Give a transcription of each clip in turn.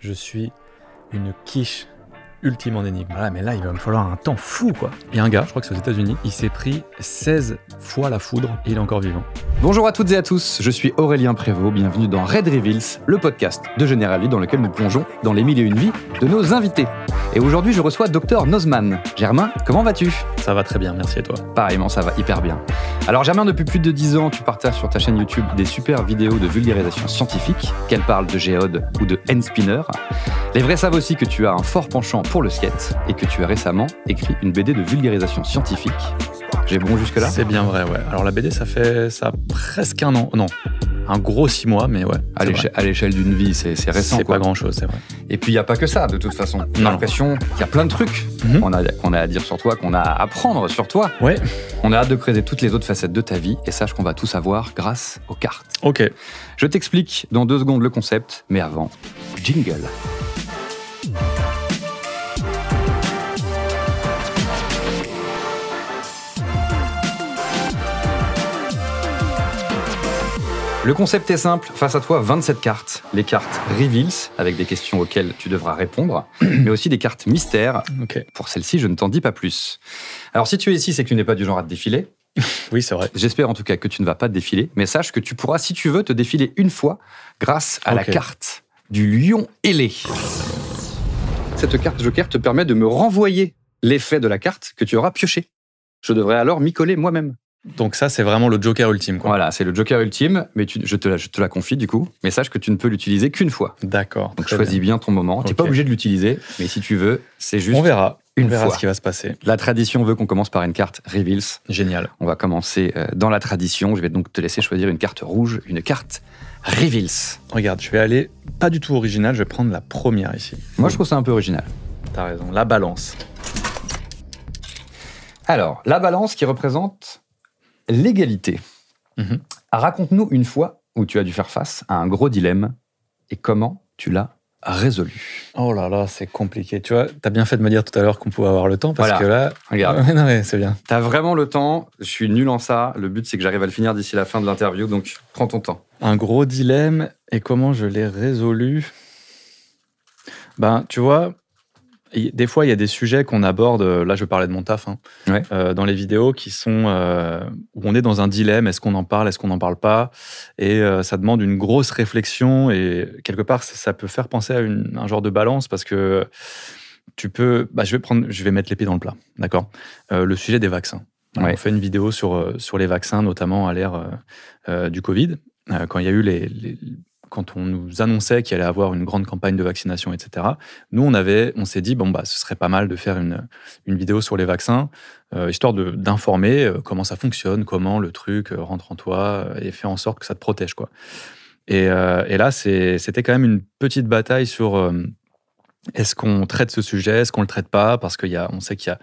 Je suis une quiche ultime en énigme. Voilà, mais là, il va me falloir un temps fou, quoi. Il y a un gars, je crois que c'est aux États-Unis, il s'est pris 16 fois la foudre et il est encore vivant. Bonjour à toutes et à tous, je suis Aurélien Prévost, bienvenue dans Red Reveals, le podcast de Generali dans lequel nous plongeons dans les mille et une vies de nos invités. Et aujourd'hui, je reçois Dr Nozman. Germain, comment vas-tu ? Ça va très bien, merci et toi ? Pareillement, ça va hyper bien. Alors Germain, depuis plus de 10 ans, tu partages sur ta chaîne YouTube des super vidéos de vulgarisation scientifique, qu'elles parlent de géode ou de hand-spinner. Les vrais savent aussi que tu as un fort penchant pour le skate et que tu as récemment écrit une BD de vulgarisation scientifique. J'ai bon jusque-là ? C'est bien vrai, ouais. Alors la BD, ça a presque un an. Non, un gros 6 mois, mais ouais. À l'échelle d'une vie, c'est récent. C'est quoi. pas grand-chose, c'est vrai. Et puis il n'y a pas que ça, de toute façon. J'ai l'impression qu'il y a plein de trucs qu'on a à dire sur toi, qu'on a à apprendre sur toi. Ouais. On a hâte de creuser toutes les autres facettes de ta vie et sache qu'on va tout savoir grâce aux cartes. Ok. Je t'explique dans 2 secondes le concept, mais avant, jingle. Le concept est simple, face à toi 27 cartes, les cartes Reveals, avec des questions auxquelles tu devras répondre, mais aussi des cartes mystères. Ok. Pour celle-ci, je ne t'en dis pas plus. Alors si tu es ici, c'est que tu n'es pas du genre à te défiler. Oui, c'est vrai. J'espère en tout cas que tu ne vas pas te défiler, mais sache que tu pourras, si tu veux, te défiler une fois grâce à la carte du lion ailé. Cette carte Joker te permet de me renvoyer l'effet de la carte que tu auras pioché. Je devrais alors m'y coller moi-même. Donc ça, c'est vraiment le Joker ultime, quoi. Voilà, c'est le Joker ultime, mais je te la confie du coup. Mais sache que tu ne peux l'utiliser qu'une fois. D'accord. Donc choisis bien ton moment. Tu n'es pas obligé de l'utiliser, mais si tu veux, c'est juste On verra une fois. Ce qui va se passer. La tradition veut qu'on commence par une carte Reveals. Génial. On va commencer dans la tradition. Je vais donc te laisser choisir une carte rouge, une carte Reveals. Regarde, je vais aller pas du tout original, je vais prendre la première ici. Moi, je trouve ça un peu original. T'as raison, la balance. Alors, la balance qui représente l'égalité. Raconte-nous une fois où tu as dû faire face à un gros dilemme et comment tu l'as résolu. Oh là là, c'est compliqué. Tu vois, t'as bien fait de me dire tout à l'heure qu'on pouvait avoir le temps parce que là... Regarde. Non, mais c'est bien. T'as vraiment le temps. Je suis nul en ça. Le but, c'est que j'arrive à le finir d'ici la fin de l'interview. Donc, prends ton temps. Un gros dilemme et comment je l'ai résolu. Ben, tu vois... Des fois, il y a des sujets qu'on aborde, là je parlais de mon taf, dans les vidéos qui sont où on est dans un dilemme, est-ce qu'on en parle, est-ce qu'on n'en parle pas, et ça demande une grosse réflexion, et quelque part ça peut faire penser à un genre de balance, parce que tu peux, je vais mettre l'épée dans le plat, d'accord. Le sujet des vaccins. On fait une vidéo sur les vaccins, notamment à l'ère du Covid, quand il y a eu quand on nous annonçait qu'il allait avoir une grande campagne de vaccination, etc., nous, on s'est dit, ce serait pas mal de faire une vidéo sur les vaccins, histoire d'informer comment ça fonctionne, comment le truc rentre en toi et fait en sorte que ça te protège, quoi. Et là, c'était quand même une petite bataille sur est-ce qu'on traite ce sujet, est-ce qu'on le traite pas, parce qu'on sait qu'il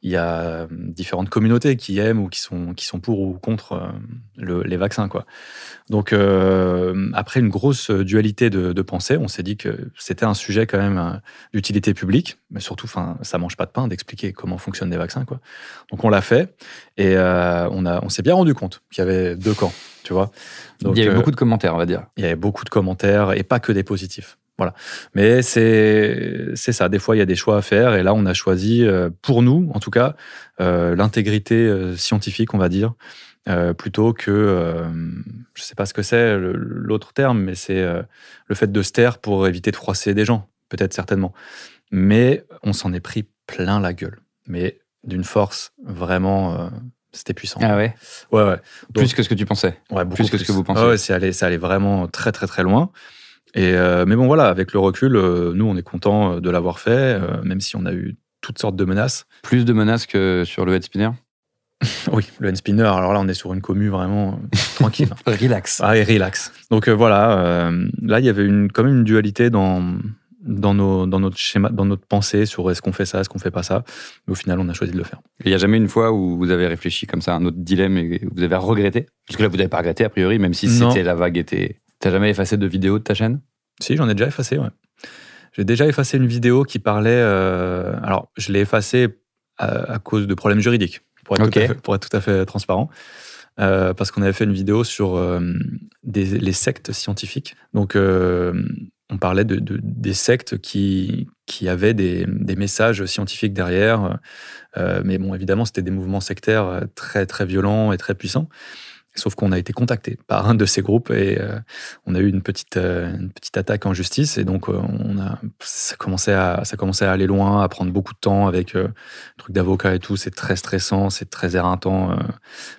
y a différentes communautés qui aiment ou qui sont pour ou contre les vaccins, quoi. Donc, après une grosse dualité de pensée, on s'est dit que c'était un sujet quand même d'utilité publique, mais surtout, ça mange pas de pain d'expliquer comment fonctionnent les vaccins, quoi. Donc, on l'a fait et on s'est bien rendu compte qu'il y avait 2 camps, tu vois. Donc, il y avait beaucoup de commentaires, on va dire. Il y avait beaucoup de commentaires et pas que des positifs. Voilà. Mais c'est ça. Des fois, il y a des choix à faire. Et là, on a choisi, pour nous, en tout cas, l'intégrité scientifique, on va dire, plutôt que, je ne sais pas ce que c'est l'autre terme, mais c'est le fait de se taire pour éviter de froisser des gens, peut-être certainement. Mais on s'en est pris plein la gueule. Mais d'une force vraiment... c'était puissant. Ah ouais. Ouais. Donc, plus que ce que tu pensais. Ouais, beaucoup plus que ce que vous pensez. Ouais, ça allait vraiment très, très, très loin. Et mais bon, voilà, avec le recul, nous, on est content de l'avoir fait, même si on a eu toutes sortes de menaces. Plus de menaces que sur le head spinner. Oui, le hand spinner, alors là, on est sur une commu vraiment tranquille. Relax. Ah, et relax. Donc là, il y avait quand même une dualité dans notre schéma, dans notre pensée sur est-ce qu'on fait ça, est-ce qu'on fait pas ça. Mais au final, on a choisi de le faire. Il n'y a jamais une fois où vous avez réfléchi comme ça à un autre dilemme et vous avez regretté ? Parce que là, vous n'avez pas regretté, a priori, même si la vague était... T'as jamais effacé de vidéo de ta chaîne ? Si, j'en ai déjà effacé, ouais. J'ai déjà effacé une vidéo qui parlait... alors, je l'ai effacée à cause de problèmes juridiques, pour être tout à fait transparent. Parce qu'on avait fait une vidéo sur les sectes scientifiques. Donc, on parlait des sectes qui avaient des messages scientifiques derrière. Mais bon, évidemment, c'était des mouvements sectaires très, très violents et très puissants. Sauf qu'on a été contacté par un de ces groupes et on a eu une petite attaque en justice. Et donc, ça commençait à aller loin, à prendre beaucoup de temps avec le truc d'avocat et tout. C'est très stressant, c'est très éreintant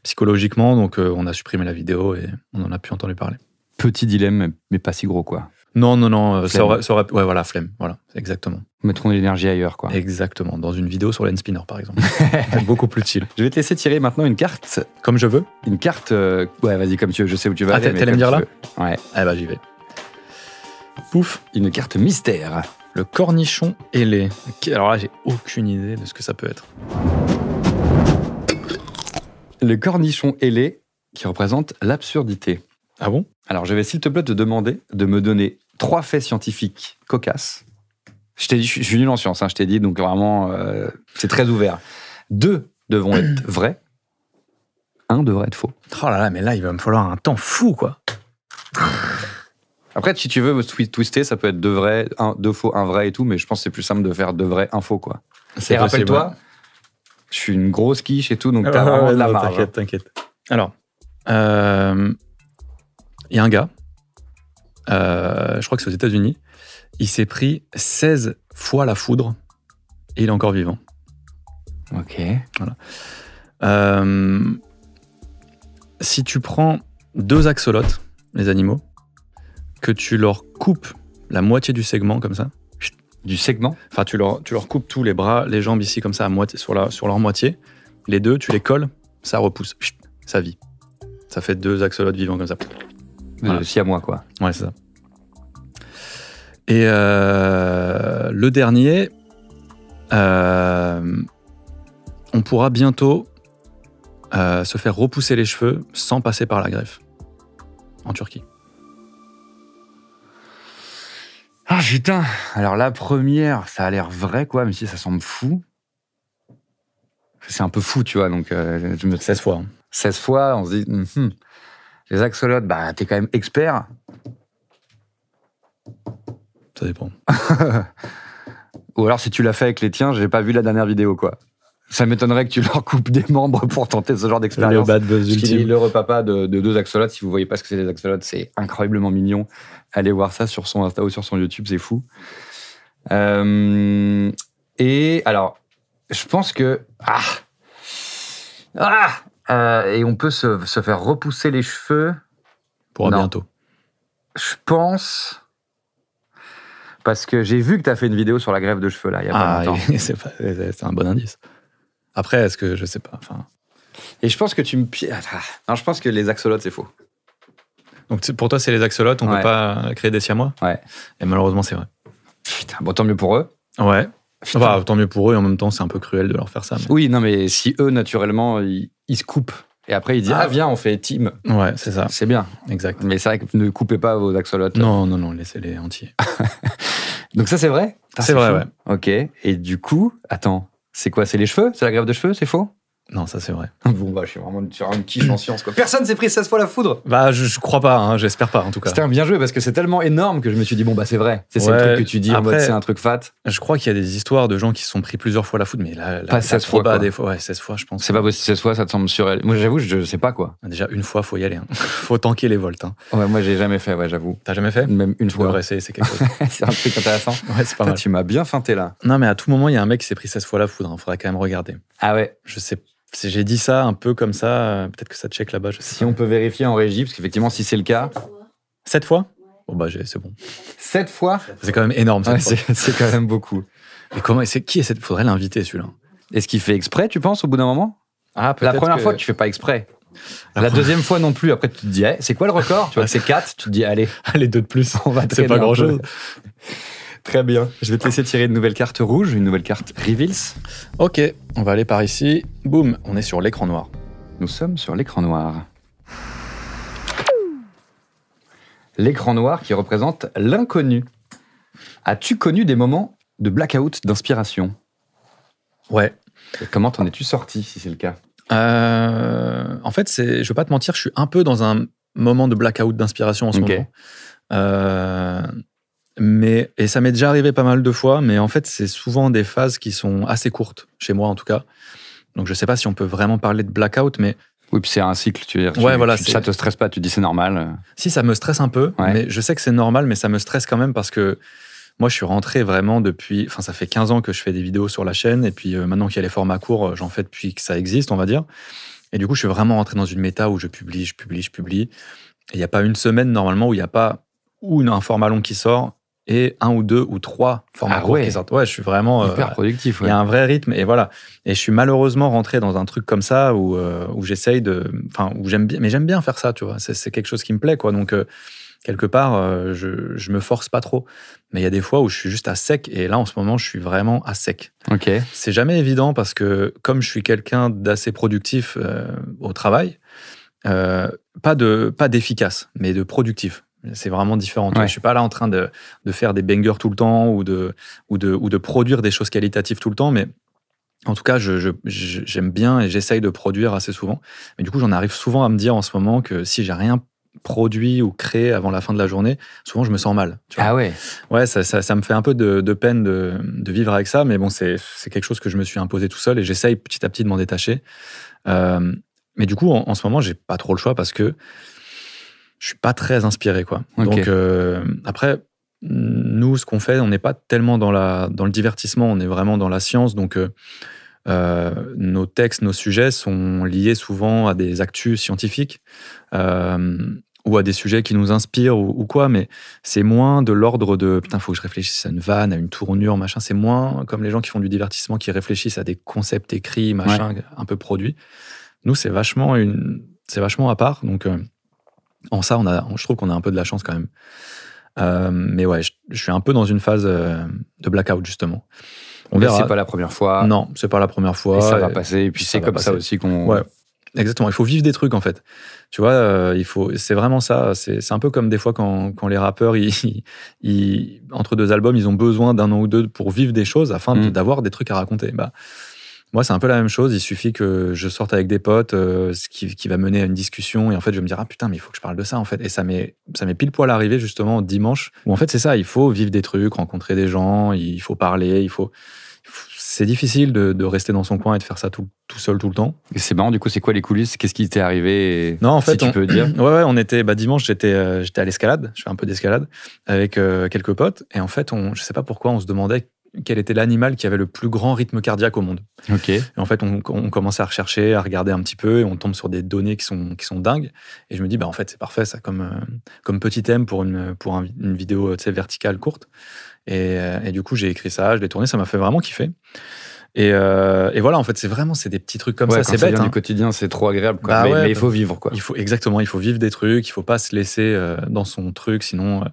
psychologiquement. Donc, on a supprimé la vidéo et on n'en a plus entendu parler. Petit dilemme, mais pas si gros, quoi. Non, ça aurait... Ouais, voilà, flemme, voilà, exactement. Mettrons l'énergie ailleurs, quoi. Exactement, dans une vidéo sur l'N-Spinner, par exemple. Beaucoup plus chill. Je vais te laisser tirer maintenant une carte. Comme je veux. Une carte... Ouais, vas-y, comme tu veux, je sais où tu vas aller. T'allais me dire là? Ouais. Eh ben, j'y vais. Pouf. Une carte mystère. Le cornichon ailé. Alors là, j'ai aucune idée de ce que ça peut être. Le cornichon ailé qui représente l'absurdité. Ah bon? Alors, je vais, s'il te plaît, te demander de me donner 3 faits scientifiques cocasses. Je t'ai dit, je suis nul en sciences, hein, je t'ai dit, donc vraiment, c'est très ouvert. 2 devront être vrais, 1 devrait être faux. Oh là là, mais là, il va me falloir un temps fou, quoi. Après, si tu veux me twister, ça peut être 2 vrais, 2 faux, 1 vrai et tout, mais je pense que c'est plus simple de faire 2 vrais, 1 faux, quoi. Et rappelle-toi, je suis une grosse quiche et tout, donc t'as vraiment de la marge. T'inquiète. Alors, il y a un gars, je crois que c'est aux États-Unis, il s'est pris 16 fois la foudre et il est encore vivant. Ok. Voilà. Si tu prends 2 axolotes, les animaux, que tu leur coupes la moitié du segment comme ça. Du segment? Enfin, tu leur coupes tous les bras, les jambes ici comme ça, à moitié, sur leur moitié. Les 2, tu les colles, ça repousse, ça vit. Ça fait 2 axolotes vivants comme ça. Voilà. Siamois, quoi. Ouais, c'est ça. Et le dernier, on pourra bientôt se faire repousser les cheveux sans passer par la greffe en Turquie. Ah putain. Alors la première, ça a l'air vrai, quoi, même si ça semble fou. C'est un peu fou, tu vois, donc... 16 fois. Hein. 16 fois, on se dit... Les axolotes, bah, t'es quand même expert. Ça dépend. Ou alors, si tu l'as fait avec les tiens, j'ai pas vu la dernière vidéo, quoi. Ça m'étonnerait que tu leur coupes des membres pour tenter ce genre d'expérience. Le bad buzz ultime. Le repapa de 2 axolotes. Si vous voyez pas ce que c'est des axolotes, c'est incroyablement mignon. Allez voir ça sur son Insta ou sur son YouTube, c'est fou. Et alors, je pense que... et on peut se faire repousser les cheveux. Pour bientôt. Je pense... Parce que j'ai vu que tu as fait une vidéo sur la greffe de cheveux, là, il y a pas longtemps. C'est un bon indice. Après, est-ce que... Je sais pas, enfin... Et je pense que tu me... Non, je pense que les axolotes, c'est faux. Donc pour toi, c'est les axolotes, on peut pas créer des siamois? Ouais. Et malheureusement, c'est vrai. Putain, bon, tant mieux pour eux. Ouais. Enfin, tant mieux pour eux, et en même temps, c'est un peu cruel de leur faire ça. Mais... Oui, non, mais si eux, naturellement, ils se coupent, et après, ils disent, viens, on fait team. Ouais, c'est ça. C'est bien. Exact. Mais c'est vrai que ne coupez pas vos axolotes. Non, laissez-les entiers. Donc ça, c'est vrai? C'est vrai, ouais. Ok. Et du coup, attends, c'est quoi? C'est les cheveux? C'est la greffe de cheveux? C'est faux? Non, ça c'est vrai. Bon, bah, je suis vraiment sur une quiche en science, quoi. Personne s'est pris 16 fois la foudre. Bah, je crois pas, hein, j'espère pas, en tout cas. C'était un bien joué, parce que c'est tellement énorme que je me suis dit, bon, bah, c'est vrai. C'est le truc que tu dis, après, en mode, c'est un truc fat. Je crois qu'il y a des histoires de gens qui se sont pris plusieurs fois la foudre, mais là pas 16 fois, pas des fois. Ouais, 16 fois, je pense. C'est pas possible, 16 fois, ça te semble surréel. Moi, j'avoue, je sais pas, quoi. Déjà, une fois, faut y aller. Hein. Faut tanker les volts. Hein. Ouais, moi, j'ai jamais fait, ouais, j'avoue. T'as jamais fait? Même une fois. Essayer, c'est quelque chose. C'est un truc intéressant. Ouais, c'est pas mal. Tu m'as bien feinté, là. Non, mais à tout moment, il y a un mec qui s'est pris 16 fois la foudre. Faudrait quand même regarder. Ah ouais? Je sais. Si j'ai dit ça un peu comme ça, peut-être que ça check là-bas. Si on peut vérifier en régie, parce qu'effectivement, si c'est le cas. 7 fois? Bon, bah, c'est bon. 7 fois? C'est quand même énorme, ouais, c'est quand même beaucoup. Mais comment, qui est cette? Faudrait l'inviter, celui-là. Est-ce qu'il fait exprès, tu penses, au bout d'un moment? Ah, peut-être. La première fois, tu fais pas exprès. La deuxième fois non plus. Après, tu te dis, c'est quoi le record? Tu vois, c'est 4. Tu te dis, allez, 2 de plus. On va c'est pas grand-chose. Très bien. Je vais te laisser tirer une nouvelle carte rouge, une nouvelle carte Reveals. Ok, on va aller par ici. Boum, on est sur l'écran noir. Nous sommes sur l'écran noir. L'écran noir qui représente l'inconnu. As-tu connu des moments de blackout d'inspiration? Ouais. Et comment t'en es-tu sorti, si c'est le cas? En fait, je vais pas te mentir, je suis un peu dans un moment de blackout d'inspiration en ce moment. Et ça m'est déjà arrivé pas mal de fois, mais en fait, c'est souvent des phases qui sont assez courtes, chez moi en tout cas. Donc, je sais pas si on peut vraiment parler de blackout, mais... Oui, puis c'est un cycle, tu veux dire. Ouais, voilà, ça te stresse pas, tu dis c'est normal. Si, ça me stresse un peu, mais je sais que c'est normal, mais ça me stresse quand même parce que moi, je suis rentré vraiment depuis... Enfin, ça fait 15 ans que je fais des vidéos sur la chaîne, et puis maintenant qu'il y a les formats courts, j'en fais depuis que ça existe, on va dire. Et du coup, je suis vraiment rentré dans une méta où je publie. Et il n'y a pas une semaine, normalement, où il n'y a pas un format long qui sort et 1 ou 2 ou 3 formats courts qui sortent. Ouais, je suis vraiment... hyper productif. Il y a un vrai rythme, et voilà. Et je suis malheureusement rentré dans un truc comme ça où j'essaye de... Enfin, où j'aime bien faire ça, tu vois. C'est quelque chose qui me plaît, quoi. Donc, quelque part, je me force pas trop. Mais il y a des fois où je suis juste à sec, et là, en ce moment, je suis vraiment à sec. Ok. C'est jamais évident parce que, comme je suis quelqu'un d'assez productif au travail, pas d'efficace, mais de productif. C'est vraiment différent. Je suis pas là en train de faire des bangers tout le temps ou de produire des choses qualitatives tout le temps, mais en tout cas, j'aime bien et j'essaye de produire assez souvent. Mais du coup, j'en arrive souvent à me dire en ce moment que si j'ai rien produit ou créé avant la fin de la journée, souvent je me sens mal. Tu vois. Ah ouais. Ouais, ça me fait un peu de peine de vivre avec ça, mais bon, c'est quelque chose que je me suis imposé tout seul et j'essaye petit à petit de m'en détacher. Mais du coup, en ce moment, j'ai pas trop le choix parce que je suis pas très inspiré, quoi. Okay. Donc après, nous, ce qu'on fait, on n'est pas tellement dans le divertissement, on est vraiment dans la science. Donc nos textes, nos sujets sont liés souvent à des actus scientifiques ou à des sujets qui nous inspirent ou quoi, mais c'est moins de l'ordre de putain, faut que je réfléchisse à une vanne, à une tournure, machin. C'est moins comme les gens qui font du divertissement, qui réfléchissent à des concepts écrits, machin, un peu produits. Nous, c'est vachement à part. Donc en ça, je trouve qu'on a un peu de la chance quand même. Mais ouais, je suis un peu dans une phase de blackout, justement. On verra. C'est pas la première fois. Non, c'est pas la première fois. Et ça va passer. Et puis c'est comme ça aussi qu'on... Ouais, exactement. Il faut vivre des trucs, en fait. Tu vois, c'est vraiment ça. C'est un peu comme des fois quand les rappeurs, entre 2 albums, ils ont besoin d'1 an ou 2 pour vivre des choses afin d'avoir des trucs à raconter. Bah, moi, c'est un peu la même chose. Il suffit que je sorte avec des potes, ce qui va mener à une discussion. Et en fait, je vais me dire, ah putain, mais il faut que je parle de ça, en fait. Et ça m'est pile poil arrivé, justement, dimanche, où en fait, c'est ça. Il faut vivre des trucs, rencontrer des gens, il faut parler, c'est difficile de rester dans son coin et de faire ça tout seul tout le temps. Et c'est marrant, du coup, c'est quoi les coulisses? Qu'est-ce qui t'est arrivé? Non, en fait, si tu peux dire. Ouais, on était, dimanche, j'étais à l'escalade. Je fais un peu d'escalade avec quelques potes. Et en fait, je sais pas pourquoi, on se demandait quel était l'animal qui avait le plus grand rythme cardiaque au monde. Ok. Et en fait, on commençait à rechercher, à regarder un petit peu, et on tombe sur des données qui sont dingues. Et je me dis, en fait, c'est parfait, ça, comme petit thème pour une vidéo, tu sais, verticale courte. Et du coup, j'ai écrit ça, je l'ai tourné, ça m'a fait vraiment kiffer. Et voilà, en fait, c'est des petits trucs comme ça, c'est bête. Du quotidien, c'est trop agréable, quoi. Mais il faut vivre, quoi. Il faut vivre des trucs, il faut pas se laisser dans son truc, sinon,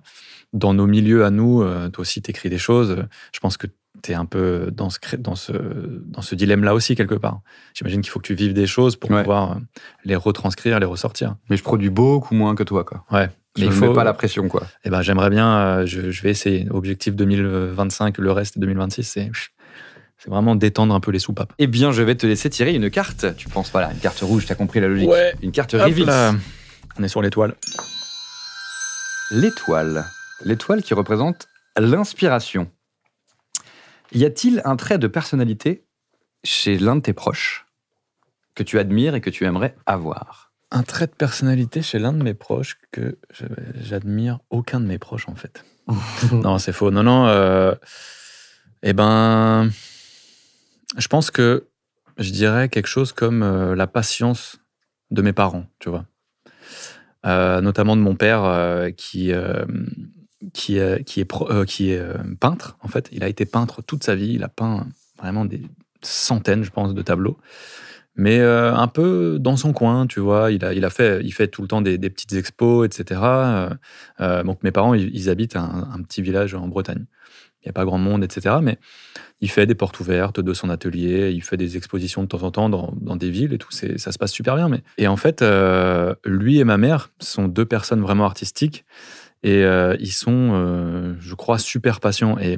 dans nos milieux à nous, toi aussi, t'écris des choses. Je pense que t'es un peu dans ce dilemme-là aussi, quelque part. J'imagine qu'il faut que tu vives des choses pour pouvoir les retranscrire, les ressortir. Mais je produis beaucoup moins que toi, quoi. Ouais. Mais il faut pas la pression, quoi. Eh ben, j'aimerais bien, je vais essayer. Objectif 2025, le reste 2026, c'est vraiment détendre un peu les soupapes. Eh bien, je vais te laisser tirer une carte. Tu penses, voilà, une carte rouge, t'as compris la logique. Ouais. Une carte reveal. On est sur l'étoile. L'étoile. L'étoile qui représente l'inspiration. Y a-t-il un trait de personnalité chez l'un de tes proches que tu admires et que tu aimerais avoir? Un trait de personnalité chez l'un de mes proches que j'admire aucun de mes proches, en fait. Non, c'est faux. Non. Je pense que je dirais quelque chose comme la patience de mes parents, tu vois. Notamment de mon père qui est peintre, en fait. Il a été peintre toute sa vie. Il a peint vraiment des centaines, je pense, de tableaux. Mais un peu dans son coin, tu vois. Il fait tout le temps des petites expos, etc. Donc mes parents, ils habitent un petit village en Bretagne. Il n'y a pas grand monde, etc. Mais il fait des portes ouvertes de son atelier. Il fait des expositions de temps en temps dans des villes et tout. Ça se passe super bien. Et en fait, lui et ma mère sont 2 personnes vraiment artistiques. Et ils sont, je crois, super patients. Et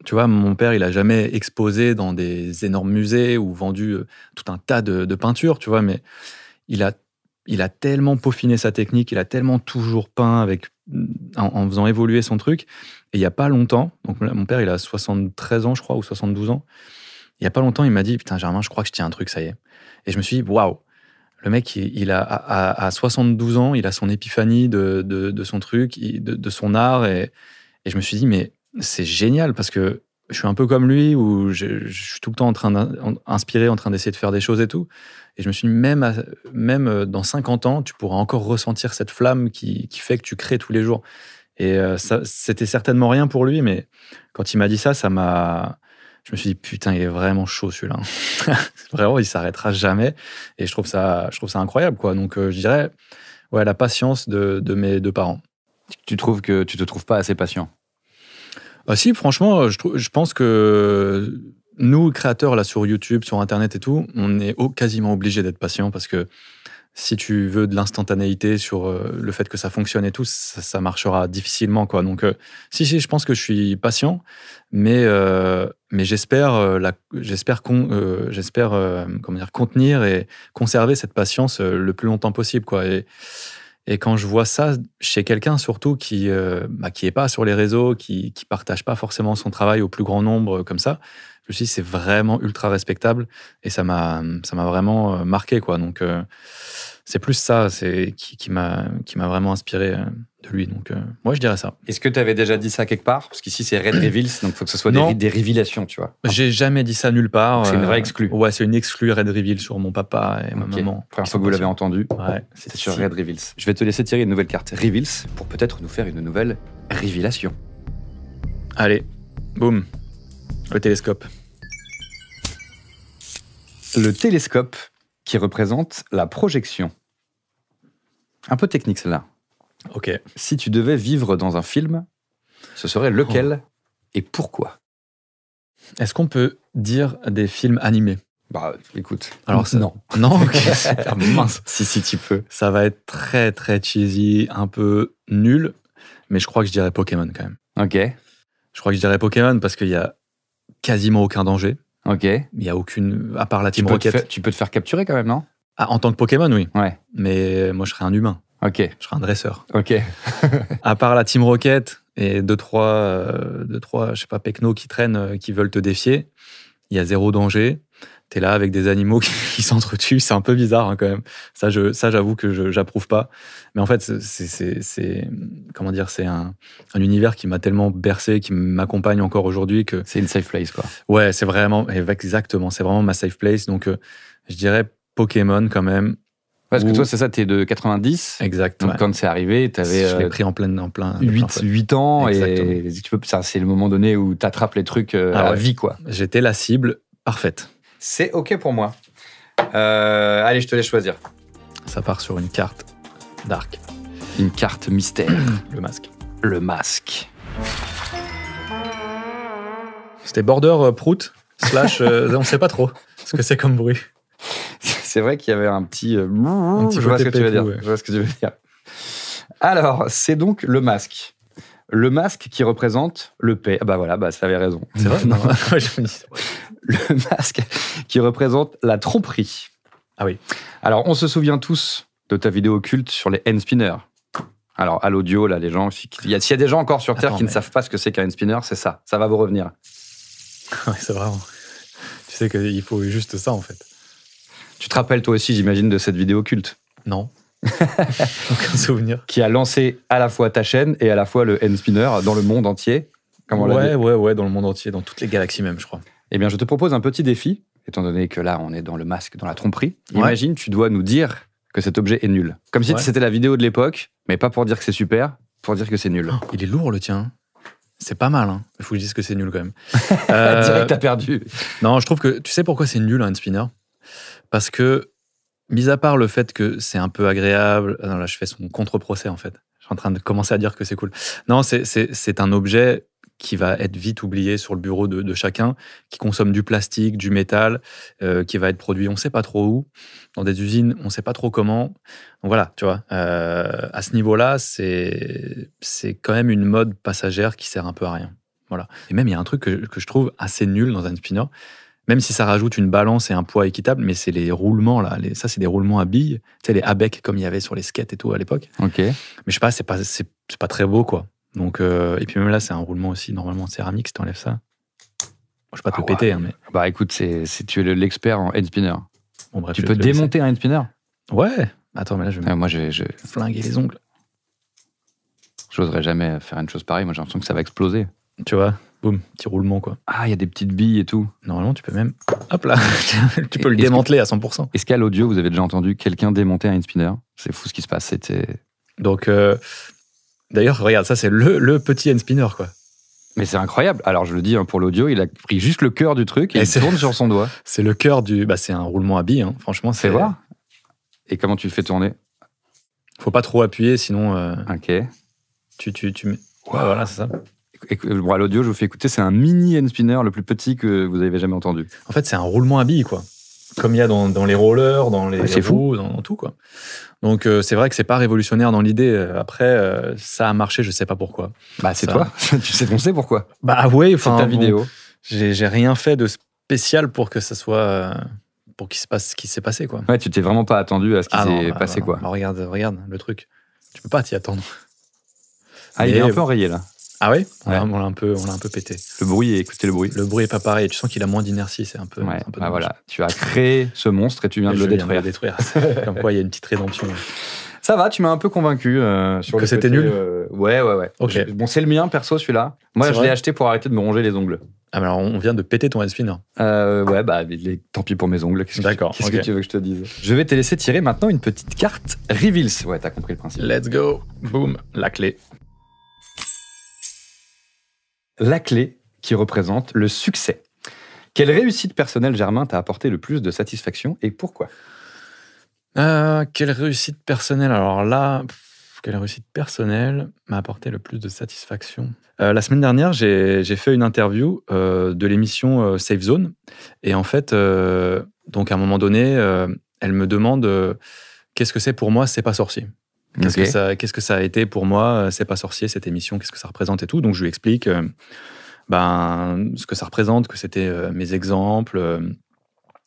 tu vois, mon père, il n'a jamais exposé dans des énormes musées ou vendu tout un tas de peintures, tu vois, mais il a il a tellement peaufiné sa technique, il a tellement toujours peint en faisant évoluer son truc. Et il n'y a pas longtemps, donc mon père, il a 73 ans, je crois, ou 72 ans. Il n'y a pas longtemps, il m'a dit, putain, Germain, je crois que je tiens un truc, ça y est. Et je me suis dit, waouh, le mec, à 72 ans, il a son épiphanie de son truc, de son art. Et je me suis dit, mais c'est génial parce que je suis un peu comme lui où je suis tout le temps en train d'inspirer, en train d'essayer de faire des choses et tout. Et je me suis dit, même dans 50 ans, tu pourras encore ressentir cette flamme qui fait que tu crées tous les jours. Et ça, c'était certainement rien pour lui, mais quand il m'a dit ça, je me suis dit, putain, il est vraiment chaud celui-là. Vraiment, il s'arrêtera jamais. Et je trouve ça incroyable, quoi. Donc, je dirais, ouais, la patience de mes deux parents. Tu trouves que tu te trouves pas assez patient? Ah si, franchement, je pense que nous, créateurs, là, sur YouTube, sur Internet et tout, on est quasiment obligés d'être patients parce que si tu veux de l'instantanéité sur le fait que ça fonctionne et tout, ça marchera difficilement, quoi. Donc, si, je pense que je suis patient, mais j'espère contenir et conserver cette patience le plus longtemps possible, quoi. Et quand je vois ça chez quelqu'un, surtout qui est pas sur les réseaux, qui partage pas forcément son travail au plus grand nombre comme ça, je me suis dit, c'est vraiment ultra respectable et ça m'a vraiment marqué, quoi. Donc, c'est plus ça qui m'a vraiment inspiré de lui. Donc, moi, je dirais ça. Est-ce que tu avais déjà dit ça quelque part? Parce qu'ici, c'est Red Reveals, donc il faut que ce soit des révélations, tu vois. J'ai jamais dit ça nulle part. C'est une vraie exclue. Ouais, c'est une exclue Red Reveal sur mon papa et ma maman. Première fois que vous l'avez entendu, ouais, c'était sur Red Reveals. Je vais te laisser tirer une nouvelle carte Reveals pour peut-être nous faire une nouvelle révélation. Allez, boum, le télescope. Le télescope qui représente la projection. Un peu technique celle-là. Ok. Si tu devais vivre dans un film, ce serait lequel et pourquoi? Est-ce qu'on peut dire des films animés? Bah, écoute. Alors, non. Non, ok, super mince. Si, tu peux. Ça va être très, très cheesy, un peu nul, mais je crois que je dirais Pokémon quand même. Ok. Je crois que je dirais Pokémon parce qu'il y a quasiment aucun danger. Ok. Il n'y a aucune, à part la Team Rocket. Tu peux te faire capturer quand même, non? Ah, en tant que Pokémon, oui. Ouais. Mais moi, je serais un humain. Ok. Je serais un dresseur. Ok. À part la Team Rocket et deux, trois, je sais pas, pecnos qui traînent, qui veulent te défier, il y a zéro danger. T'es là avec des animaux qui s'entretuent, c'est un peu bizarre, hein, quand même. Ça, j'avoue que j'approuve pas. Mais en fait, c'est comment dire, c'est un univers qui m'a tellement bercé, qui m'accompagne encore aujourd'hui que c'est une safe place, quoi. Ouais, c'est vraiment, exactement, c'est vraiment ma safe place. Donc, je dirais Pokémon quand même. Parce que toi, c'est ça, t'es de 90. Exact. Donc, quand c'est arrivé, t'avais. Je l'ai pris en plein 8 ans. Exactement. Et ça, c'est le moment donné où t'attrapes les trucs à la vie, quoi. J'étais la cible parfaite. C'est ok pour moi. Allez, je te laisse choisir. Ça part sur une carte dark. Une carte mystère. Le masque. Le masque. C'était border prout / on sait pas trop ce que c'est comme bruit. C'est vrai qu'il y avait un petit je vois ce que tu veux dire. Je vois ce que tu veux dire. Alors, c'est donc le masque. Le masque qui représente le paix. Ah bah voilà, ça avait raison. C'est vrai? Non. Le masque qui représente la tromperie. Ah oui. Alors, on se souvient tous de ta vidéo culte sur les hand spinners. Alors, à l'audio, là, les gens, s'il y a des gens encore sur Terre qui ne savent pas ce que c'est qu'un hand spinner, c'est ça. Ça va vous revenir. Ouais, c'est vraiment. Tu sais qu'il faut juste ça, en fait. Tu te rappelles, toi aussi, j'imagine, de cette vidéo culte? Non. Aucun souvenir. Qui a lancé à la fois ta chaîne et à la fois le hand spinner dans le monde entier. Ouais, dans le monde entier, dans toutes les galaxies même, je crois. Eh bien, je te propose un petit défi, étant donné que là, on est dans le masque, dans la tromperie. Imagine, tu dois nous dire que cet objet est nul. Comme si c'était la vidéo de l'époque, mais pas pour dire que c'est super, pour dire que c'est nul. Oh, il est lourd, le tien. C'est pas mal, hein. Il faut que je dise que c'est nul, quand même. Direct, t'as perdu. Non, je trouve que... Tu sais pourquoi c'est nul, un hand spinner? Parce que, mis à part le fait que c'est un peu agréable... Non, là, je fais son contre-procès, en fait. Je suis en train de commencer à dire que c'est cool. Non, c'est un objet qui va être vite oublié sur le bureau de chacun, qui consomme du plastique, du métal, qui va être produit on ne sait pas trop où, dans des usines on ne sait pas trop comment. Donc voilà, tu vois, à ce niveau-là, c'est quand même une mode passagère qui sert un peu à rien. Voilà. Et même, il y a un truc que je trouve assez nul dans un spinner, Même si ça rajoute une balance et un poids équitable, mais c'est les roulements, là. Ça, c'est des roulements à billes. Tu sais, les ABEC, comme il y avait sur les skates et tout à l'époque. Ok. Mais je sais pas, c'est pas très beau, quoi. Donc, et puis même là, c'est un roulement aussi, normalement, en céramique, si t'enlèves ça. Je vais pas te le péter, hein, mais... Bah écoute, tu es l'expert en hand spinner. Bon, bref, tu peux démonter un hand spinner? Ouais. Attends, mais là, je vais moi, je flinguer les ongles. J'oserais jamais faire une chose pareille. Moi, j'ai l'impression que ça va exploser. Tu vois, boum, petit roulement, quoi. Ah, il y a des petites billes et tout. Normalement, tu peux même... Hop là, tu peux le démanteler à 100%. Est-ce qu'à l'audio, vous avez déjà entendu quelqu'un démonter un hand spinner? C'est fou ce qui se passe. Donc, d'ailleurs, regarde, ça, c'est le petit hand spinner, quoi. Mais c'est incroyable. Alors, je le dis pour l'audio, il a pris juste le cœur du truc et il tourne sur son doigt. C'est le cœur du... Bah, c'est un roulement à billes, hein. Franchement, c'est... Fais voir. Et comment tu le fais tourner? Faut pas trop appuyer, sinon... Ok. Tu mets... Ouais, voilà, c'est ça. Bon, à l'audio, je vous fais écouter, c'est un mini hand spinner, le plus petit que vous avez jamais entendu. En fait, c'est un roulement à billes, quoi. Comme il y a dans les rollers, dans les roues, dans tout, quoi. Donc, c'est vrai que c'est pas révolutionnaire dans l'idée. Après, ça a marché, je sais pas pourquoi. Bah, c'est toi. On sait pourquoi. Bah, ouais, enfin... C'est ta vidéo. J'ai rien fait de spécial pour que ça soit... pour qu'il se passe ce qui s'est passé, quoi. Ouais, tu t'es vraiment pas attendu à ce qui s'est passé, quoi. Bah, regarde le truc. Tu peux pas t'y attendre. Ah, il est un peu enrayé, là. Ah ouais, ouais. On l'a un peu pété. Le bruit, écoutez le bruit. Le bruit est pas pareil. Tu sens qu'il a moins d'inertie, c'est un peu. Ouais. Un peu voilà. Tu as créé ce monstre et tu viens de le détruire. Comme quoi, il y a une petite rédemption. Ça va, tu m'as un peu convaincu sur que c'était nul. Ouais. Ok. Bon, c'est le mien, perso, celui-là. Moi, je l'ai acheté pour arrêter de me ronger les ongles. Ah, mais alors, on vient de péter ton hand spinner. Ouais, bah, tant pis pour mes ongles. D'accord. Qu'est-ce que tu veux que je te dise? Je vais te laisser tirer maintenant une petite carte Reveals. Ouais, t'as compris le principe. Let's go. Boum, la clé. La clé qui représente le succès. Quelle réussite personnelle, Germain, t'a apporté le plus de satisfaction et pourquoi? Quelle réussite personnelle? Alors là, quelle réussite personnelle m'a apporté le plus de satisfaction? La semaine dernière, j'ai fait une interview de l'émission Safe Zone. Et en fait, donc à un moment donné, elle me demande qu'est-ce que c'est pour moi, C'est pas sorcier. Qu'est-ce que ça a été pour moi, C'est pas sorcier, cette émission, qu'est-ce que ça représente et tout. Donc je lui explique ce que ça représente, que c'était mes exemples,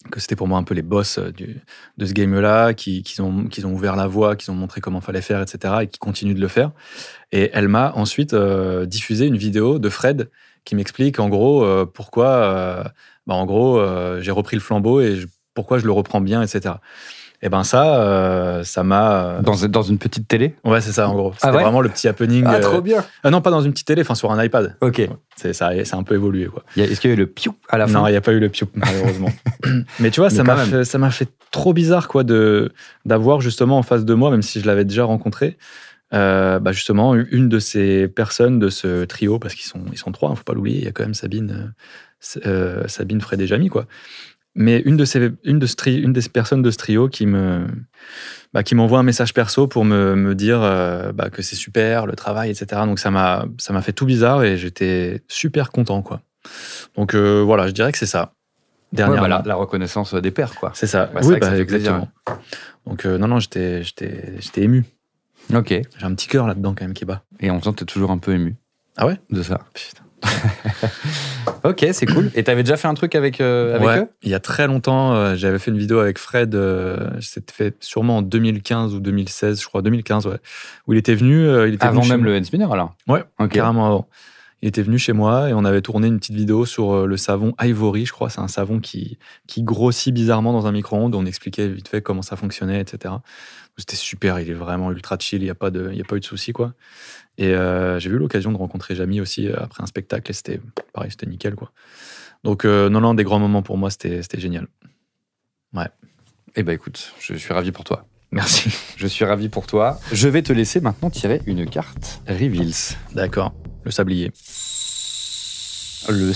que c'était pour moi un peu les boss de ce game-là, qui ont ouvert la voie, qui ont montré comment fallait faire, etc., et qui continuent de le faire. Et elle m'a ensuite diffusé une vidéo de Fred qui m'explique en gros pourquoi j'ai repris le flambeau et pourquoi je le reprends bien, etc. Et ben ça m'a... Dans une petite télé? Ouais, c'est ça, en gros. C'était vraiment le petit happening. Ah, trop bien. Non, pas dans une petite télé, sur un iPad. Ok. C'est un peu évolué, quoi. Est-ce qu'il y a eu le piou à la fin? Non, il n'y a pas eu le piou, malheureusement. Mais tu vois, ça m'a fait trop bizarre, quoi, d'avoir justement en face de moi, même si je l'avais déjà rencontré, justement, une de ces personnes de ce trio, parce qu'ils sont trois, faut pas l'oublier, il y a quand même Sabine, Fred et Jamy, quoi. Mais une de ces personnes de ce trio qui m'envoie un message perso pour me dire que c'est super, le travail, etc. Donc ça m'a fait tout bizarre et j'étais super content, quoi. Donc voilà, je dirais que c'est ça. Dernièrement. Ouais, la reconnaissance des pairs, quoi. C'est ça. Oui, ça exactement. Donc non, j'étais ému. Ok. J'ai un petit cœur là-dedans quand même qui bat. Et en même temps, t'es toujours un peu ému. Ah ouais? De ça. Putain. Ok, c'est cool. Et t'avais déjà fait un truc avec eux? Il y a très longtemps, j'avais fait une vidéo avec Fred, c'était fait sûrement en 2015 ou 2016, je crois, 2015, ouais, où il était venu... avant même le hand spinner, alors? Ouais, okay. Carrément avant. Il était venu chez moi et on avait tourné une petite vidéo sur le savon Ivory, je crois. C'est un savon qui grossit bizarrement dans un micro-ondes. On expliquait vite fait comment ça fonctionnait, etc. C'était super, il est vraiment ultra chill, il n'y a pas eu de souci, quoi. Et j'ai eu l'occasion de rencontrer Jamy aussi après un spectacle et c'était pareil, c'était nickel, quoi. Donc non, des grands moments pour moi, c'était génial. Ouais. Eh ben écoute, je suis ravi pour toi. Merci. Je suis ravi pour toi. Je vais te laisser maintenant tirer une carte Reveals. D'accord. Le sablier. Le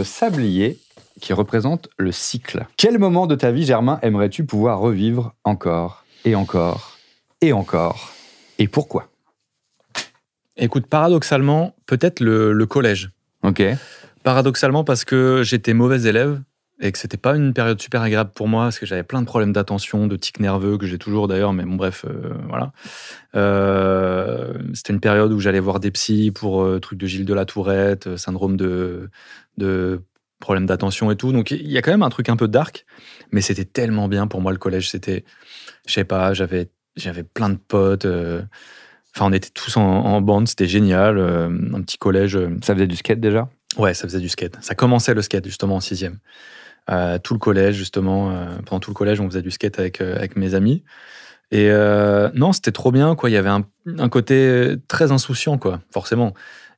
sablier qui représente le cycle. Quel moment de ta vie, Germain, aimerais-tu pouvoir revivre encore et encore et encore? Et pourquoi? Écoute, paradoxalement, peut-être le collège. Ok. Paradoxalement parce que j'étais mauvais élève et que c'était pas une période super agréable pour moi parce que j'avais plein de problèmes d'attention, de tics nerveux que j'ai toujours d'ailleurs, mais bon bref, voilà. C'était une période où j'allais voir des psys pour trucs de Gilles de la Tourette, syndrome de problème d'attention et tout. Donc, il y a quand même un truc un peu dark, mais c'était tellement bien pour moi, le collège. C'était, je sais pas, j'avais plein de potes. Enfin, on était tous en bande, c'était génial. Un petit collège. Ça faisait du skate déjà ? Ouais, ça faisait du skate. Ça commençait le skate, justement, en 6e. Tout le collège, justement. Pendant tout le collège, on faisait du skate avec mes amis. Et non, c'était trop bien, quoi. Il y avait un côté très insouciant, quoi, forcément.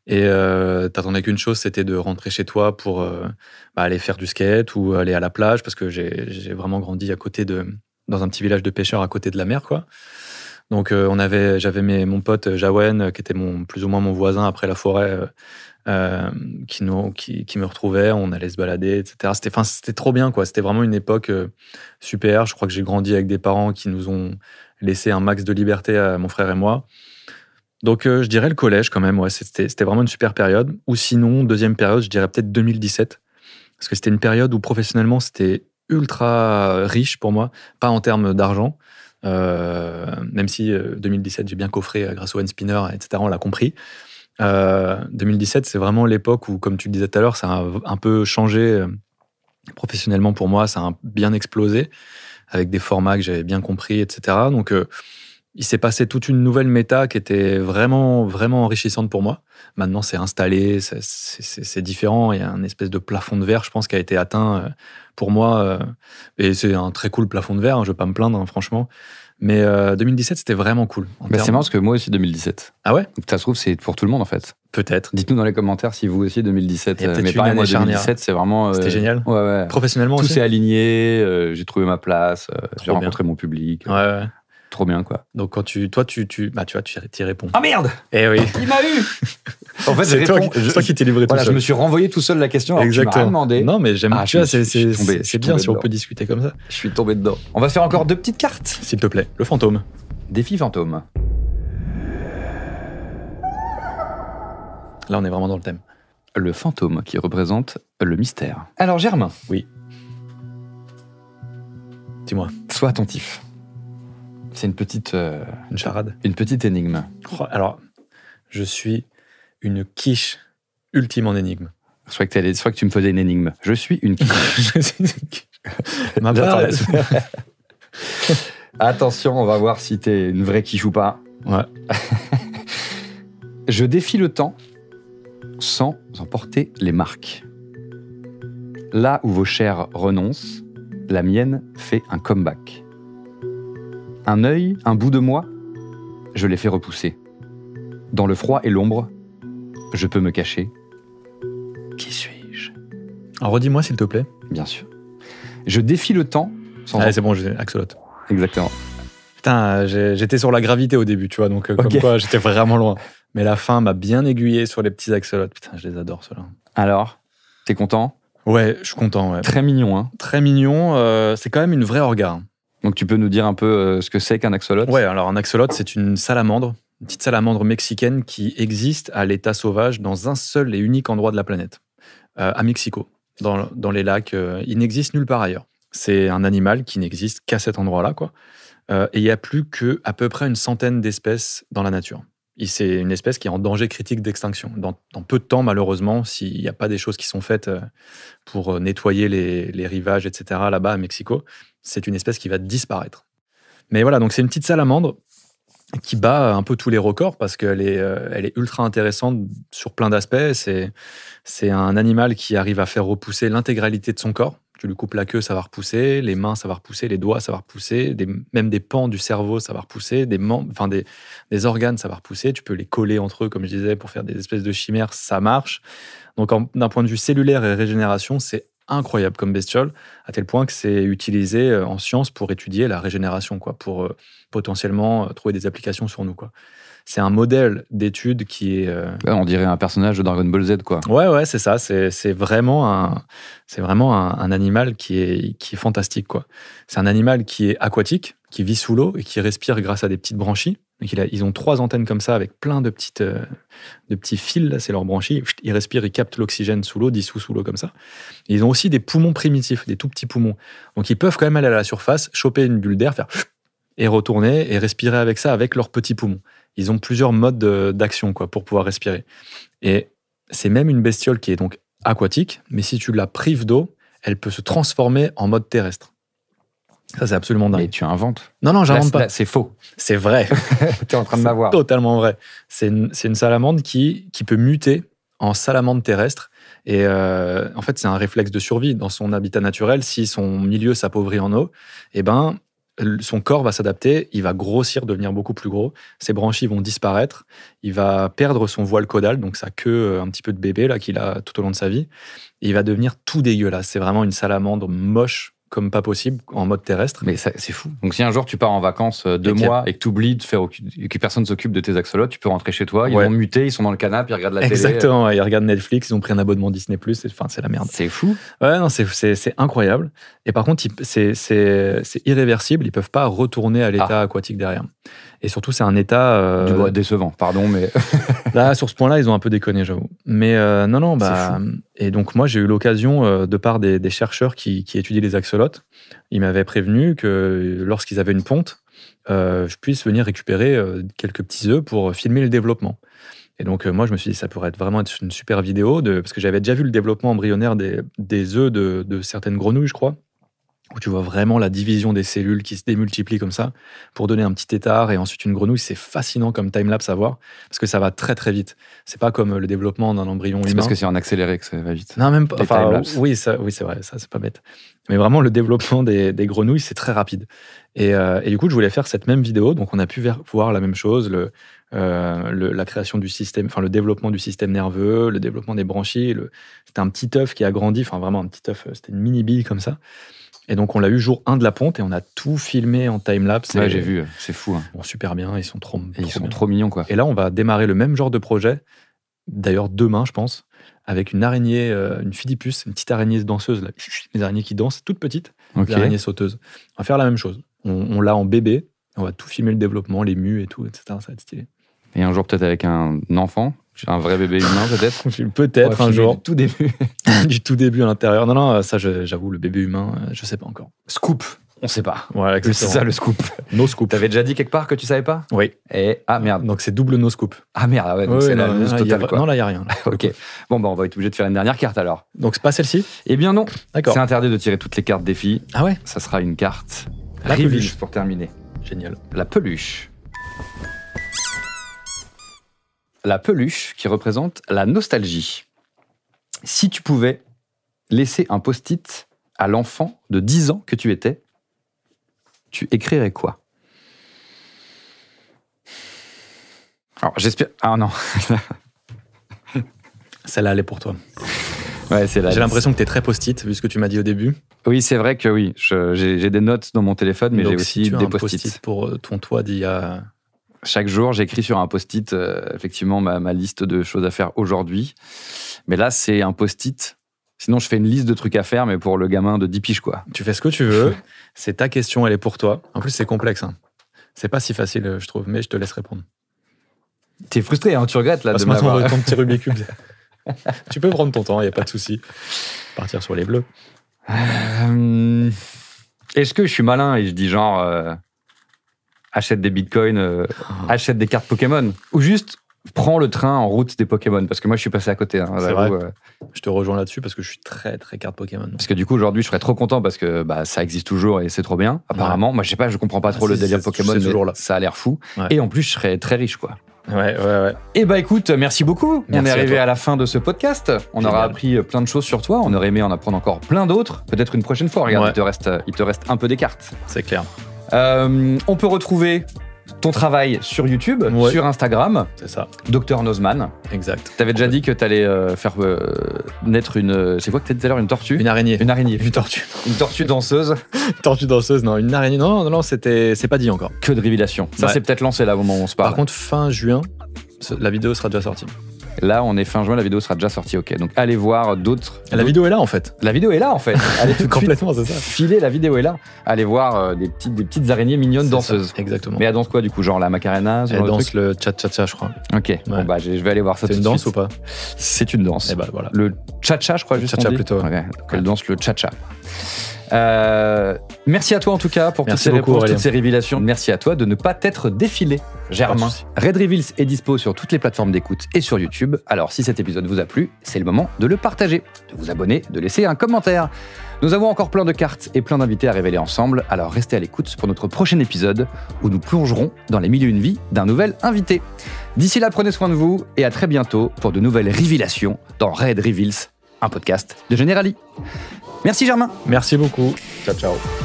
Et t'attendais qu'une chose, c'était de rentrer chez toi pour aller faire du skate ou aller à la plage, parce que j'ai vraiment grandi dans un petit village de pêcheurs à côté de la mer, quoi. Donc j'avais mon pote Jawen, qui était plus ou moins mon voisin après la forêt, qui me retrouvait, on allait se balader, etc. C'était trop bien, quoi. C'était vraiment une époque super. Je crois que j'ai grandi avec des parents qui nous ont laissé un max de liberté à mon frère et moi. Donc je dirais le collège quand même, ouais, c'était vraiment une super période. Ou sinon, deuxième période, je dirais peut-être 2017, parce que c'était une période où professionnellement c'était ultra riche pour moi, pas en termes d'argent, même si 2017 j'ai bien coffré grâce au N-Spinner, etc. On l'a compris. 2017, c'est vraiment l'époque où, comme tu le disais tout à l'heure, ça a un peu changé professionnellement pour moi, ça a bien explosé avec des formats que j'avais bien compris, etc. Donc il s'est passé toute une nouvelle méta qui était vraiment, vraiment enrichissante pour moi. Maintenant, c'est installé, c'est différent. Il y a un espèce de plafond de verre, je pense, qui a été atteint pour moi. Et c'est un très cool plafond de verre, je ne vais pas me plaindre, franchement. Mais 2017, c'était vraiment cool. C'est marrant parce que moi aussi, 2017. Ah ouais ? Ça se trouve, c'est pour tout le monde, en fait. Peut-être. Dites-nous dans les commentaires si vous aussi, 2017. Mais pareil, moi, 2017, c'est vraiment... C'était génial. Ouais. Professionnellement tout aussi. Tout s'est aligné, j'ai trouvé ma place, j'ai rencontré mon public. Ouais. Trop bien, quoi. Donc, quand tu y réponds. Ah merde ! Eh oui. Il m'a eu. En fait, c'est toi qui t'es livré tout seul. Je me suis renvoyé tout seul la question. Alors exactement. Tu m'as rien demandé. Non, mais j'aime. Tu vois, c'est bien si on peut discuter comme ça. Je suis tombé dedans. On va se faire encore 2 petites cartes. S'il te plaît. Le fantôme. Défi fantôme. Là, on est vraiment dans le thème. Le fantôme qui représente le mystère. Alors, Germain. Oui. Dis-moi. Sois attentif. C'est une petite... Une charade. Une petite énigme. Alors, je suis une quiche ultime en énigme. Soit que tu me faisais une énigme. Je suis une quiche. Je suis une quiche. Ma part, attention, on va voir si t'es une vraie quiche ou pas. Ouais. Je défie le temps sans en porter les marques. Là où vos chairs renoncent, la mienne fait un comeback. Un œil, un bout de moi, je les fais repousser. Dans le froid et l'ombre, je peux me cacher. Qui suis-je ? Alors redis-moi s'il te plaît. Bien sûr. Je défie le temps sans... Allez, c'est bon, j'ai Axolot. Exactement. Putain, j'étais sur la gravité au début, tu vois, donc comme quoi j'étais vraiment loin. Mais la fin m'a bien aiguillé sur les petits axolots. Putain, je les adore, ceux-là. Alors, t'es content ? Ouais, je suis content, ouais. Très mignon, hein. Très mignon, c'est quand même une vraie orga. Donc tu peux nous dire un peu ce que c'est qu'un axolote ? Ouais, alors un axolote, c'est une salamandre, une petite salamandre mexicaine qui existe à l'état sauvage dans un seul et unique endroit de la planète, à Mexico, dans les lacs. Il n'existe nulle part ailleurs. C'est un animal qui n'existe qu'à cet endroit-là, quoi. Et il n'y a plus qu'à peu près une centaine d'espèces dans la nature. Et c'est une espèce qui est en danger critique d'extinction. Dans peu de temps, malheureusement, s'il n'y a pas des choses qui sont faites pour nettoyer les rivages, etc., là-bas à Mexico, c'est une espèce qui va disparaître. Mais voilà, donc c'est une petite salamandre qui bat un peu tous les records parce qu'elle est ultra intéressante sur plein d'aspects. C'est un animal qui arrive à faire repousser l'intégralité de son corps. Tu lui coupes la queue, ça va repousser, les mains, ça va repousser, les doigts, ça va repousser, même des pans du cerveau, ça va repousser, des organes, ça va repousser. Tu peux les coller entre eux, comme je disais, pour faire des espèces de chimères, ça marche. Donc, d'un point de vue cellulaire et régénération, c'est incroyable comme bestiole, à tel point que c'est utilisé en science pour étudier la régénération, quoi, pour potentiellement trouver des applications sur nous, quoi. C'est un modèle d'étude qui est... on dirait un personnage de Dragon Ball Z, quoi. Ouais, c'est ça. C'est vraiment un animal qui est fantastique, quoi. C'est un animal qui est aquatique, qui vit sous l'eau et qui respire grâce à des petites branchies. Donc ils ont 3 antennes comme ça avec plein de petits fils, là, c'est leurs branchies. Ils respirent, ils captent l'oxygène sous l'eau, dissous sous l'eau comme ça. Et ils ont aussi des poumons primitifs, des tout petits poumons. Donc ils peuvent quand même aller à la surface, choper une bulle d'air, faire et retourner et respirer avec ça, avec leurs petits poumons. Ils ont plusieurs modes d'action, quoi, pour pouvoir respirer. Et c'est même une bestiole qui est donc aquatique, mais si tu la prives d'eau, elle peut se transformer en mode terrestre. Ça, c'est absolument dingue. Mais tu inventes. Non, j'invente pas. C'est faux. C'est vrai. Tu es en train de m'avoir. C'est totalement vrai. C'est une salamandre qui peut muter en salamandre terrestre. Et en fait, c'est un réflexe de survie. Dans son habitat naturel, si son milieu s'appauvrit en eau, eh ben, son corps va s'adapter, il va grossir, devenir beaucoup plus gros, ses branchies vont disparaître, il va perdre son voile caudal, donc sa queue un petit peu de bébé là, qu'il a tout au long de sa vie, et il va devenir tout dégueulasse. C'est vraiment une salamandre moche comme pas possible, en mode terrestre. Mais c'est fou. Donc si un jour tu pars en vacances 2 mois et que tu oublies que personne ne s'occupe de tes axolotes, tu peux rentrer chez toi, ils vont muter, ils sont dans le canapé, ils regardent la télé. Exactement, ils regardent Netflix, ils ont pris un abonnement Disney+, c'est la merde. C'est fou. Ouais, non, c'est incroyable. Et par contre, c'est irréversible, ils peuvent pas retourner à l'état aquatique derrière. Et surtout, c'est un état... Du bois décevant, pardon, mais... Là, sur ce point-là, ils ont un peu déconné, j'avoue. Mais non, bah... Et donc, moi, j'ai eu l'occasion, de part des chercheurs qui étudient les axolotes, ils m'avaient prévenu que lorsqu'ils avaient une ponte, je puisse venir récupérer quelques petits œufs pour filmer le développement. Et donc, moi, je me suis dit, ça pourrait vraiment être une super vidéo, parce que j'avais déjà vu le développement embryonnaire des œufs de certaines grenouilles, je crois, où tu vois vraiment la division des cellules qui se démultiplient comme ça, pour donner un petit tétard et ensuite une grenouille. C'est fascinant comme timelapse à voir, parce que ça va très très vite. C'est pas comme le développement d'un embryon humain. C'est parce que c'est en accéléré que ça va vite. Non, même pas. Enfin, oui, c'est vrai, ça c'est pas bête. Mais vraiment, le développement des grenouilles, c'est très rapide. Et du coup, je voulais faire cette même vidéo, donc on a pu voir la même chose, la création du système, enfin le développement du système nerveux, le développement des branchies. C'était un petit œuf qui a grandi, enfin vraiment un petit œuf, c'était une mini bille comme ça. Et donc, on l'a eu jour 1 de la ponte et on a tout filmé en timelapse. Ouais, j'ai vu, c'est fou. Hein. Bon, super bien, ils sont trop mignons, quoi. Et là, on va démarrer le même genre de projet, d'ailleurs demain, je pense, avec une araignée, une Phidipus, une petite araignée danseuse, là, les araignées qui dansent, toutes petites, des araignées sauteuses. On va faire la même chose. On l'a en bébé, on va tout filmer le développement, les mues et tout, etc. Ça va être stylé. Et un jour, peut-être avec un enfant, un vrai bébé humain, peut-être. Peut-être un jour. Du tout début. Du tout début à l'intérieur. Non, ça, j'avoue, le bébé humain, je sais pas encore. Scoop, on sait pas. Voilà, c'est ça le scoop. No scoop. T'avais déjà dit quelque part que tu savais pas? Oui. Et merde. Donc c'est double no scoop. Ah merde, ouais, donc c'est la news totale, quoi. Non, là, il n'y a rien. Ok. Bon, on va être obligé de faire une dernière carte alors. Donc c'est pas celle-ci? Eh bien non. D'accord. C'est interdit de tirer toutes les cartes défi. Ah ouais? Ça sera une carte. La peluche pour terminer. Génial. La peluche. La peluche qui représente la nostalgie. Si tu pouvais laisser un post-it à l'enfant de 10 ans que tu étais, tu écrirais quoi? Alors, j'espère... Ah non. Celle-là, elle est pour toi. Ouais, c'est là. J'ai l'impression que tu es très post-it, vu ce que tu m'as dit au début. Oui, c'est vrai que oui. J'ai des notes dans mon téléphone, mais j'ai aussi des post-it. Pour ton toit d'il y a... Chaque jour, j'écris sur un post-it, effectivement, ma liste de choses à faire aujourd'hui. Mais là, c'est un post-it. Sinon, je fais une liste de trucs à faire, mais pour le gamin de 10 piges, quoi. Tu fais ce que tu veux. C'est ta question, elle est pour toi. En plus, c'est complexe. Hein. C'est pas si facile, je trouve, mais je te laisse répondre. T'es frustré, hein, tu regrettes, là, de m'avoir ton petit Rubik's Cube. Tu peux prendre ton temps, il n'y a pas de souci. Partir sur les bleus. Est-ce que je suis malin et je dis genre... achète des bitcoins, achète des cartes Pokémon. Ou juste, prends le train en route des Pokémon. Parce que moi, je suis passé à côté. Hein, c'est vrai. Je te rejoins là-dessus parce que je suis très, très carte Pokémon. Parce que du coup, aujourd'hui, je serais trop content parce que ça existe toujours et c'est trop bien. Apparemment, moi, je sais pas, je comprends pas trop le délire Pokémon, mais toujours là. Ça a l'air fou. Ouais. Et en plus, je serais très riche, quoi. Ouais. Et écoute, merci beaucoup. Merci, on est arrivé à la fin de ce podcast. On aura appris plein de choses sur toi. On aurait aimé en apprendre encore plein d'autres. Peut-être une prochaine fois. Regarde, il te reste un peu des cartes. C'est clair. On peut retrouver ton travail sur YouTube, sur Instagram. C'est ça. Dr Nozman. Exact. T'avais déjà dit que t'allais faire naître une... C'est quoi que t'as dit tout à l'heure? Une tortue? Une araignée. Une araignée. Une tortue. Une tortue danseuse. Tortue danseuse, non. Une araignée. Non, c'est pas dit encore. Que de révélation. Ça, c'est peut-être lancé là au moment où on se parle. Par contre, fin juin, la vidéo sera déjà sortie. Là, on est fin juin, la vidéo sera déjà sortie, ok. Donc, allez voir d'autres... La vidéo est là, en fait. La vidéo est là, en fait. Allez tout de complètement, c'est ça. Filer, la vidéo est là. Allez voir des petites araignées mignonnes danseuses. Ça, exactement. Mais elle danse quoi, du coup? Genre la Macarena? Elle danse le cha-cha-cha, je crois. Ok, bon, je vais aller voir ça tout de suite. C'est une danse ou pas? C'est une danse. Et voilà. Le cha-cha, je crois, juste. Cha-cha plutôt. Okay. Donc, elle danse le cha-cha. Merci à toi en tout cas pour toutes ces réponses, toutes ces révélations. Merci à toi de ne pas t'être défilé, Germain. Red Reveals est dispo sur toutes les plateformes d'écoute et sur YouTube. Alors si cet épisode vous a plu, c'est le moment de le partager, de vous abonner, de laisser un commentaire. Nous avons encore plein de cartes et plein d'invités à révéler ensemble, alors restez à l'écoute pour notre prochain épisode où nous plongerons dans les 1001 vies d'un nouvel invité. D'ici là, prenez soin de vous et à très bientôt pour de nouvelles révélations dans Red Reveals, un podcast de Generali. Merci Germain. Merci beaucoup. Ciao, ciao.